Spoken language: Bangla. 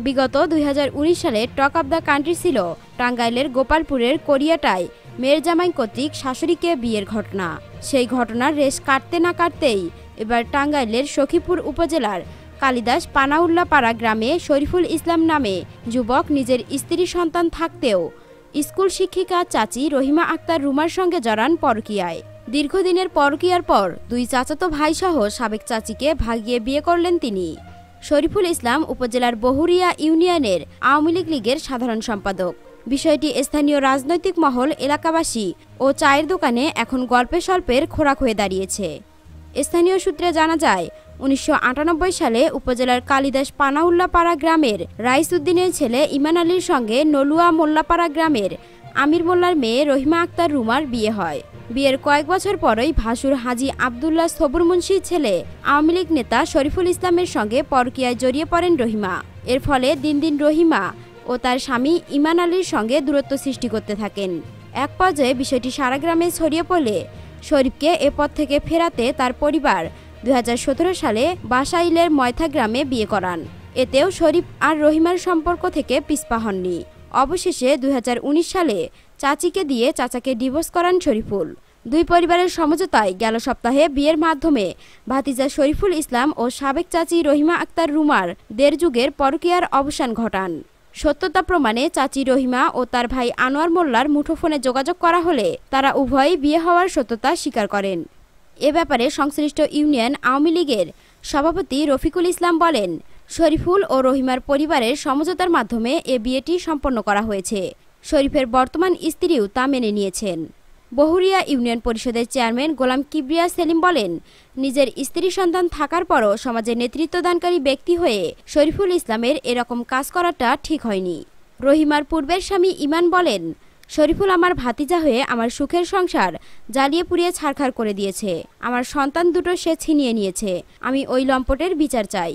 বিগত ২০১৯ সালে টক অব দ্য কান্ট্রি ছিল টাঙ্গাইলের গোপালপুরের কোরিয়াটায় মেয়ের জামাই কর্তৃক শাশুড়িকে বিয়ের ঘটনা। সেই ঘটনার রেশ কাটতে না কাটতেই এবার টাঙ্গাইলের সখীপুর উপজেলার কালিদাস পানাউল্লাপাড়া গ্রামে শরীফুল ইসলাম নামে যুবক নিজের স্ত্রী সন্তান থাকতেও স্কুল শিক্ষিকা চাচি রহিমা আক্তার রুমার সঙ্গে জড়ান পরকীয়ায়। দীর্ঘদিনের পরকীয়ার পর দুই চাচাতো ভাইসহ সাবেক চাচিকে ভাগিয়ে বিয়ে করলেন তিনি। শরীফুল ইসলাম উপজেলার বহুরিয়া ইউনিয়নের আওয়ামী লীগের সাধারণ সম্পাদক। বিষয়টি স্থানীয় রাজনৈতিক মহল, এলাকাবাসী ও চায়ের দোকানে এখন গল্পে স্বল্পের খোরাক হয়ে দাঁড়িয়েছে। স্থানীয় সূত্রে জানা যায়, ১৯৯৮ সালে উপজেলার কালিদাস পানাউল্লাপাড়া গ্রামের রাইস উদ্দিনের ছেলে ইমান আলীর সঙ্গে নলুয়া মোল্লাপাড়া গ্রামের আমির মোল্লার মেয়ে রহিমা আক্তার রুমার বিয়ে হয়। বিয়ের কয়েক বছর পরই ভাসুর হাজি আবদুল্লাহ সবুর মুন্সির ছেলে আওয়ামী লীগ নেতা শরীফুল ইসলামের সঙ্গে পরকীয়ায় জড়িয়ে পড়েন রহিমা। এর ফলে দিন দিন রহিমা ও তার স্বামী ইমান আলীর সঙ্গে দূরত্ব সৃষ্টি করতে থাকেন। এক পর্যায়ে বিষয়টি সারা গ্রামে ছড়িয়ে পড়লে শরীফকে এ পথ থেকে ফেরাতে তার পরিবার ২০১৭ সালে বাসাইলের ময়থা গ্রামে বিয়ে করান। এতেও শরীফ আর রহিমার সম্পর্ক থেকে পিছপা হননি। অবশেষে ২০১৯ সালে চাচিকে দিয়ে চাচাকে ডিভোর্স করান শরীফুল। দুই পরিবারের সমঝোতায় গেল সপ্তাহে বিয়ের মাধ্যমে ভাতিজা শরীফুল ইসলাম ও সাবেক চাচি রহিমা আক্তার রুমার দেড় যুগের পরকীয়ার অবসান ঘটান। সত্যতা প্রমাণে চাচি রহিমা ও তার ভাই আনোয়ার মোল্লার মুঠোফোনে যোগাযোগ করা হলে তারা উভয়ই বিয়ে হওয়ার সত্যতা স্বীকার করেন। এ ব্যাপারে সংশ্লিষ্ট ইউনিয়ন আওয়ামী লীগের সভাপতি রফিকুল ইসলাম বলেন, শরীফুল ও রহিমার পরিবারের সমঝোতার মাধ্যমে এ বিয়েটি সম্পন্ন করা হয়েছে। শরীফের বর্তমান স্ত্রীও তা মেনে নিয়েছেন। বহুরিয়া ইউনিয়ন পরিষদের চেয়ারম্যান গোলাম কিবরিয়া সেলিম বলেন, নিজের স্ত্রী সন্তান থাকার পরও সমাজের নেতৃত্বদানকারী ব্যক্তি হয়ে শরীফুল ইসলামের এরকম কাজ করাটা ঠিক হয়নি। রহিমার পূর্বের স্বামী ইমান বলেন, শরীফুল আমার ভাতিজা হয়ে আমার সুখের সংসার জ্বালিয়ে পুড়িয়ে ছারখার করে দিয়েছে। আমার সন্তান দুটো সে ছিনিয়ে নিয়েছে। আমি ওই লম্পটের বিচার চাই।